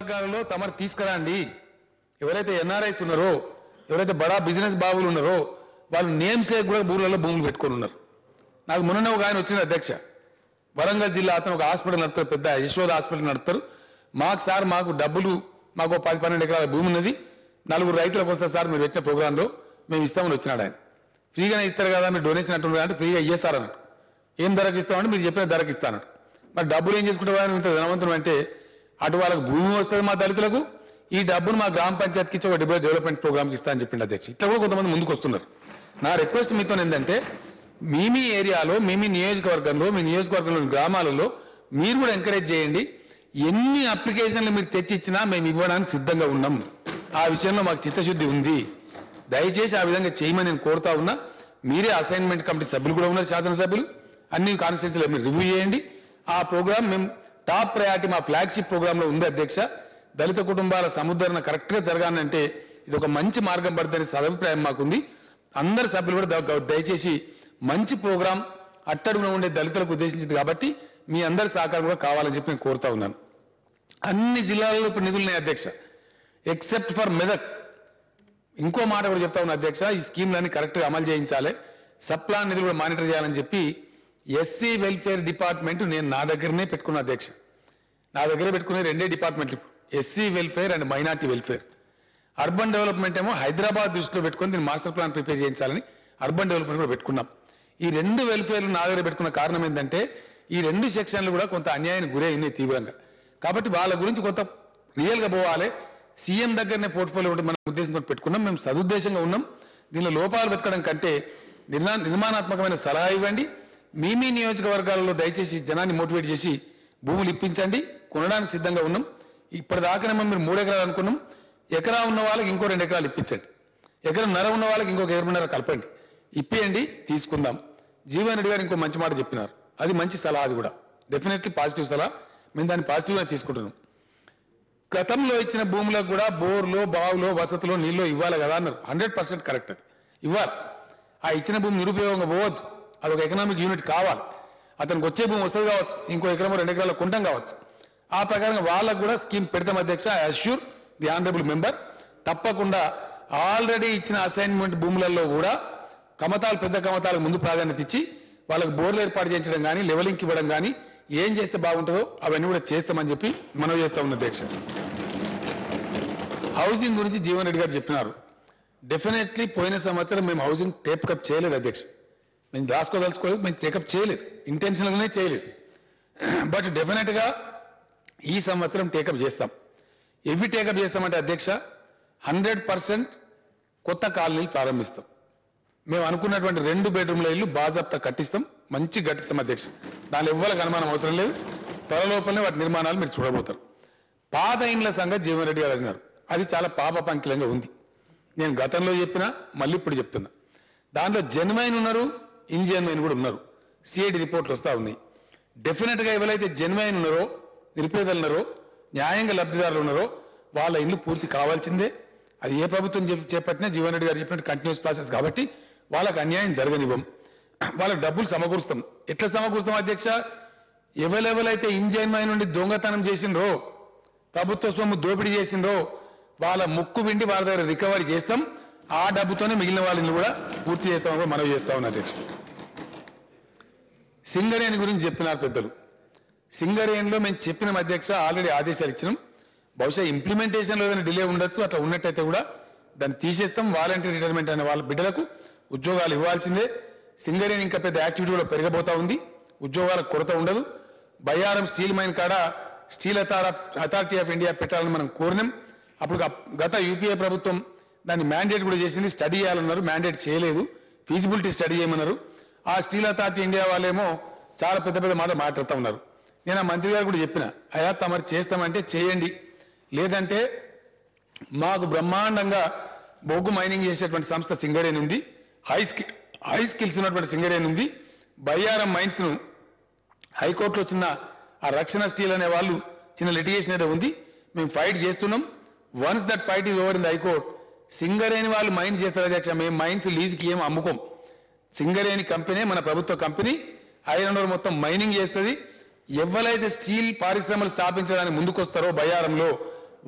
వర్గాలలో తమరు తీసుకురండి. ఎవరైతే ఎన్ఆర్ఐస్ ఉన్నారో, ఎవరైతే బడా బిజినెస్ బాబులు ఉన్నారో వాళ్ళు నేమ్స్ కూడా ఊర్లలో భూములు పెట్టుకొని ఉన్నారు. నాకు మొన్న ఒక ఆయన వచ్చిన అధ్యక్ష, వరంగల్ జిల్లా అతను ఒక హాస్పిటల్ నడుపుతారు, పెద్ద యశోద హాస్పిటల్ నడుపుతారు. మాకు డబ్బులు, మాకు 10-12 ఎకరాల భూమి ఉన్నది, 4 రైతులకు వస్తారు సార్ మీరు పెట్టిన ప్రోగ్రాంలో మేము ఇస్తామని వచ్చినాడు ఆయన. ఫ్రీగానే ఇస్తారు కదా మీరు డొనేషన్ అంటున్నారు అంటే ఫ్రీగా ఇయ్యేసారు అన్నట్టు. ఏం ధరకు ఇస్తామంటే మీరు చెప్పిన ధరకు ఇస్తాను. మరి డబ్బులు ఏం చేసుకుంటే ఇంత ధనవంతులు అంటే అటు వాళ్ళకు భూమి వస్తుంది మా దళితులకు, ఈ డబ్బును మా గ్రామ పంచాయతీకి ఇచ్చి ఒక డెవలప్మెంట్ ప్రోగ్రామ్కి ఇస్తా అని చెప్పింది అధ్యక్ష. ఇట్లా కూడా కొంతమంది ముందుకు వస్తున్నారు. నా రిక్వెస్ట్ మీతో ఏంటంటే మీ ఏరియాలో మీ నియోజకవర్గంలోని గ్రామాలలో మీరు కూడా ఎంకరేజ్ చేయండి. ఎన్ని అప్లికేషన్లు మీరు తెచ్చి ఇచ్చినా మేము ఇవ్వడానికి సిద్ధంగా ఉన్నాం. ఆ విషయంలో మాకు చిత్తశుద్ధి ఉంది. దయచేసి ఆ విధంగా చేయమని నేను కోరుతా ఉన్నా. మీరే అసైన్మెంట్ కమిటీ సభ్యులు కూడా ఉన్నారు, శాసనసభ్యులు, అన్ని కాన్స్టిట్యూన్సీలో మీరు రివ్యూ చేయండి. ఆ ప్రోగ్రామ్ మేము టాప్ ప్రయారిటీ మా ఫ్లాగ్షిప్ ప్రోగ్రాంలో ఉంది అధ్యక్ష. దళిత కుటుంబాల సముద్ధరణ కరెక్ట్గా జరగాలంటే ఇది ఒక మంచి మార్గం పడుతుందని సదభిప్రాయం మాకుంది. అందరు సభ్యులు కూడా దయచేసి మంచి ప్రోగ్రాం అట్టడుగున ఉండే దళితులకు ఉద్దేశించింది కాబట్టి మీ అందరి సహకారం కూడా కావాలని చెప్పి నేను కోరుతా ఉన్నాను. అన్ని జిల్లాలలో ఇప్పుడు నిధులు ఉన్నాయి అధ్యక్ష, ఎక్సెప్ట్ ఫర్ మెదక్. ఇంకో మాట కూడా చెప్తా ఉన్నా అధ్యక్ష, ఈ స్కీమ్లన్నీ కరెక్ట్గా అమలు చేయించాలి, సప్లాన్ నిధులు కూడా మానిటర్ చేయాలని చెప్పి ఎస్సీ వెల్ఫేర్ డిపార్ట్మెంట్ నేను నా దగ్గరనే పెట్టుకున్నా అధ్యక్ష. నా దగ్గర పెట్టుకునే 2 డిపార్ట్మెంట్లు, SC welfare and minority welfare. Urban development ఏమో హైదరాబాద్ దృష్టిలో పెట్టుకొని దీన్ని మాస్టర్ ప్లాన్ ప్రిపేర్ చేయించాలని అర్బన్ డెవలప్మెంట్ కూడా పెట్టుకున్నాం. ఈ 2 వెల్ఫేర్లు నా దగ్గర పెట్టుకున్న కారణం ఏంటంటే ఈ 2 సెక్షన్లు కూడా కొంత అన్యాయానికి గురే ఉన్నాయి తీవ్రంగా. కాబట్టి వాళ్ళ గురించి కొంత రియల్గా పోవాలి. సీఎం దగ్గరనే పోర్ట్ఫోలియో ఉంటే మన ఉద్దేశంతో పెట్టుకున్నాం. మేము సదుద్దేశంగా ఉన్నాం. దీనిలో లోపాలు వెతకడం కంటే నిర్మాణాత్మకమైన సలహా ఇవ్వండి. మీ నియోజకవర్గాలలో దయచేసి జనాన్ని మోటివేట్ చేసి భూములు ఇప్పించండి. కొనడానికి సిద్ధంగా ఉన్నాం. ఇప్పటిదాకానేమో మీరు 3 ఎకరాలు అనుకున్నాం. ఎకరా ఉన్న వాళ్ళకి ఇంకో 2 ఎకరాలు ఇప్పించండి. ఎకరన్నర ఉన్న వాళ్ళకి ఇంకొక 1.5 కలపండి, ఇప్పియండి, తీసుకుందాం. జీవన్ రెడ్డి గారు ఇంకో మంచి మాట చెప్పినారు, అది మంచి సలహా, అది కూడా డెఫినెట్లీ పాజిటివ్ సలహా. మేము దాన్ని పాజిటివ్గా తీసుకుంటున్నాం. గతంలో ఇచ్చిన భూములకు కూడా బోర్లో, బావులో, వసతులో, నీళ్ళు ఇవ్వాలి కదా అన్నారు. 100% కరెక్ట్, అది ఇవ్వాలి. ఆ ఇచ్చిన భూమి నిరుపయోగంగా పోవద్దు, అదొక ఎకనామిక్ యూనిట్ కావాలి. అతనికి వచ్చే భూమి వస్తుంది కావచ్చు, ఇంకో 1 ఎకరం 2 ఎకరాలు కొంటాం కావచ్చు. ఆ ప్రకారంగా వాళ్ళకు కూడా స్కీమ్ పెడతాం అధ్యక్ష. I assure the honourable member, తప్పకుండా ఆల్రెడీ ఇచ్చిన అసైన్మెంట్ భూములలో కూడా పెద్ద కమతాలకు ముందు ప్రాధాన్యత ఇచ్చి వాళ్ళకు బోర్లు ఏర్పాటు చేయించడం కానీ, లెవెలింగ్కి ఇవ్వడం కానీ ఏం చేస్తే బాగుంటుందో అవన్నీ కూడా చేస్తామని చెప్పి మనం చేస్తా ఉన్న అధ్యక్ష. హౌసింగ్ గురించి జీవన్ రెడ్డి గారు చెప్పినారు. డెఫినెట్లీ పోయిన సంవత్సరం మేము హౌసింగ్ టేకప్ చేయలేదు అధ్యక్ష. మేము దాచుకోదలుచుకోలేదు, మేము టేకప్ చేయలేదు, ఇంటెన్షనల్గానే చేయలేదు. బట్ డెఫినెట్గా ఈ సంవత్సరం టేకప్ చేస్తాం. ఎవి టేకప్ చేస్తామంటే అధ్యక్ష 100% కొత్త కాలనీలు ప్రారంభిస్తాం. మేము అనుకున్నటువంటి 2 బెడ్రూమ్ల ఇల్లు బాజాప్తా కట్టిస్తాం, మంచి కట్టిస్తాం అధ్యక్ష. దానిలో ఎవ్వరికి అనుమానం అవసరం లేదు. త్వరలోపలనే వాటి నిర్మాణాలు మీరు చూడబోతారు. పాత ఇండ్ల సంగతి జీవన్ రెడ్డి గారు అడిగినారు, అది చాలా పాపపంకిలంగా ఉంది. నేను గతంలో చెప్పినా మళ్ళీ ఇప్పుడు చెప్తున్నా. దాంట్లో జెన్యున్ ఉన్నారు, ఇన్జెన్యున్ కూడా ఉన్నారు. సిఐడి రిపోర్ట్లు వస్తూ ఉన్నాయి. డెఫినెట్గా ఎవరైతే జెన్యున్ ఉన్నారో, నిరుపేదలు ఉన్నారో, న్యాయంగా లబ్ధిదారులు ఉన్నారో వాళ్ళ ఇల్లు పూర్తి కావాల్సిందే. అది ఏ ప్రభుత్వం చేపట్టినా జీవన్ రెడ్డి గారు చెప్పినట్టు కంటిన్యూస్ ప్రాసెస్ కాబట్టి వాళ్ళకి అన్యాయం జరగనివ్వం. వాళ్ళకి డబ్బులు సమకూరుస్తాం. ఎట్లా సమకూరుస్తాం అధ్యక్ష? ఎవరెవరైతే ఇన్జెన్యున్ నుండి దొంగతనం చేసిండ్రో, ప్రభుత్వ సొమ్ము దోపిడీ చేసిండ్రో వాళ్ళ ముక్కు విండి వాళ్ళ దగ్గర రికవరీ చేస్తాం. ఆ డబ్బుతోనే మిగిలిన వాళ్ళని కూడా పూర్తి చేస్తామని కూడా మనవి చేస్తా ఉన్నాం అధ్యక్ష. సింగరేణి గురించి చెప్పినారు పెద్దలు. సింగరేణిలో మేము చెప్పిన అధ్యక్ష ఆల్రెడీ ఆదేశాలు ఇచ్చినాం. బహుశా ఇంప్లిమెంటేషన్లో ఏదైనా డిలే ఉండొచ్చు. అట్లా ఉన్నట్టయితే కూడా దాన్ని తీసేస్తాం. వాలంటీర్ రిటైర్మెంట్ అనే వాళ్ళ బిడ్డలకు ఉద్యోగాలు ఇవ్వాల్సిందే. సింగరేణి ఇంకా పెద్ద యాక్టివిటీ కూడా పెరగబోతా ఉంది. ఉద్యోగాలకు కొరత ఉండదు. బయ్యారం స్టీల్ మైన్ కాడ స్టీల్ అథారిటీ ఆఫ్ ఇండియా పెట్టాలని మనం కోరినాం. అప్పుడు గత యూపీఏ ప్రభుత్వం దాన్ని మ్యాండేట్ కూడా చేసింది. స్టడీ చేయాలన్నారు, మ్యాండేట్ చేయలేదు. ఫీజిబిలిటీ స్టడీ చేయమన్నారు. ఆ స్టీల్ అథారిటీ ఇండియా వాళ్ళేమో చాలా పెద్ద పెద్ద మాటలు మాట్లాడుతూ ఉన్నారు. నేను ఆ మంత్రి గారు కూడా చెప్పిన, అయ్యా తమరు చేస్తామంటే చేయండి, లేదంటే మాకు బ్రహ్మాండంగా బొగ్గు మైనింగ్ చేసేటువంటి సంస్థ సింగరేణి ఉంది, హై స్కిల్స్ ఉన్నటువంటి సింగరేణి ఉంది. బయ్యారం మైన్స్ను హైకోర్టులో చిన్న ఆ రక్షణ స్టీల్ అనే వాళ్ళు చిన్న లిటిగేషన్ ఏదో ఉంది, మేము ఫైట్ చేస్తున్నాం. Once that fight is over in the high court, Singareni వాళ్ళు మైన్ చేస్తారు అధ్యక్ష. మేము మైన్స్ లీజ్కి ఏం అమ్ముకోం. సింగరేణి కంపెనీ మన ప్రభుత్వ కంపెనీ, ఐరన్ ఓర్ మొత్తం మైనింగ్ చేస్తుంది. ఎవరైతే స్టీల్ పరిశ్రమలు స్థాపించడానికి ముందుకొస్తారో బయ్యారంలో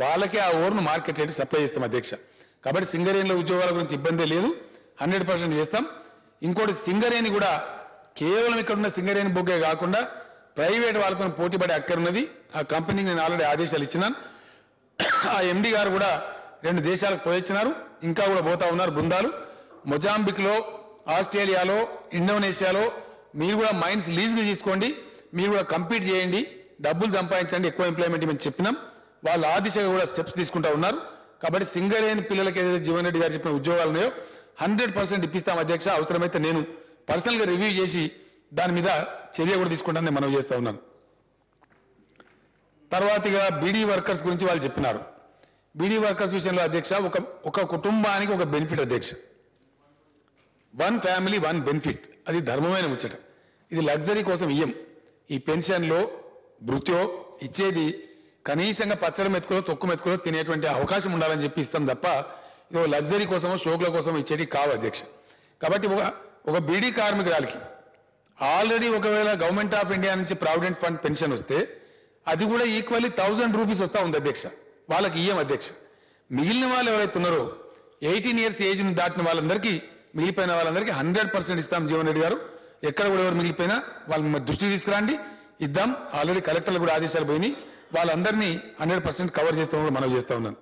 వాళ్ళకే ఆ ఓర్ను మార్కెట్ రేట్ సప్లై చేస్తాం అధ్యక్ష. కాబట్టి సింగరేణిలో ఉద్యోగాల గురించి ఇబ్బంది లేదు, 100% చేస్తాం. ఇంకోటి సింగరేణి కూడా కేవలం ఇక్కడ ఉన్న సింగరేణి బొగ్గే కాకుండా ప్రైవేట్ వాళ్ళతో పోటీపడే అక్కరున్నది. ఆ కంపెనీకి నేను ఆల్రెడీ ఆదేశాలు ఇచ్చినాను. ఆ ఎండి గారు కూడా 2 దేశాలకు పోయొచ్చినారు, ఇంకా కూడా పోతా ఉన్నారు బృందాలు. మొజాంబిక్లో, ఆస్ట్రేలియాలో, ఇండోనేషియాలో మీరు కూడా మైన్స్ లీజ్కి తీసుకోండి, మీరు కూడా కంపీట్ చేయండి, డబ్బులు సంపాదించండి, ఎక్కువ ఎంప్లాయ్మెంట్ మేము చెప్పినాం. వాళ్ళు ఆ దిశగా కూడా స్టెప్స్ తీసుకుంటా ఉన్నారు. కాబట్టి సింగరేణి పిల్లలకి ఏదైతే జీవన్ రెడ్డి గారు చెప్పిన ఉద్యోగాలు ఉన్నాయో 100% ఇప్పిస్తాం అధ్యక్ష. అవసరమైతే నేను పర్సనల్గా రివ్యూ చేసి దాని మీద చర్య కూడా తీసుకుంటాను నేను మనవి చేస్తా ఉన్నాను. తర్వాతగా బీడీ వర్కర్స్ గురించి వాళ్ళు చెప్పినారు. బీడీ వర్కర్స్ విషయంలో అధ్యక్ష ఒక కుటుంబానికి ఒక బెనిఫిట్ అధ్యక్ష, 1 ఫ్యామిలీ 1 బెనిఫిట్. అది ధర్మమైన ముచ్చట. ఇది లగ్జరీ కోసం ఇయ్యం. ఈ పెన్షన్లో భృత్యో ఇచ్చేది కనీసంగా పచ్చడి మెతుకులో తొక్కు మెతుకులో తినేటువంటి అవకాశం ఉండాలని చెప్పి ఇస్తాం తప్ప ఇదో లగ్జరీ కోసమో షోకుల కోసం ఇచ్చేటి కావు అధ్యక్ష. కాబట్టి ఒక బీడీ కార్మికురాలకి ఆల్రెడీ ఒకవేళ గవర్నమెంట్ ఆఫ్ ఇండియా నుంచి ప్రావిడెంట్ ఫండ్ పెన్షన్ వస్తే అది కూడా ఈక్వల్లీ 1000 రూపీస్ వస్తూ ఉంది అధ్యక్ష. వాళ్ళకి ఇయ్యం అధ్యక్ష. మిగిలిన వాళ్ళు ఎవరైతే ఉన్నారో 18 ఇయర్స్ ఏజ్ను దాటిన వాళ్ళందరికీ, మిగిలిపోయిన వాళ్ళందరికీ 100% ఇస్తాం. జీవన్ రెడ్డి గారు ఎక్కడ కూడా ఎవరు మిగిలిపోయినా వాళ్ళ దృష్టికి తీసుకురండి, ఇద్దాం. ఆల్రెడీ కలెక్టర్లు కూడా ఆదేశాలు పోయినాయి. వాళ్ళందరినీ 100% కవర్ చేస్తామని కూడా మనం చేస్తా ఉన్నాను.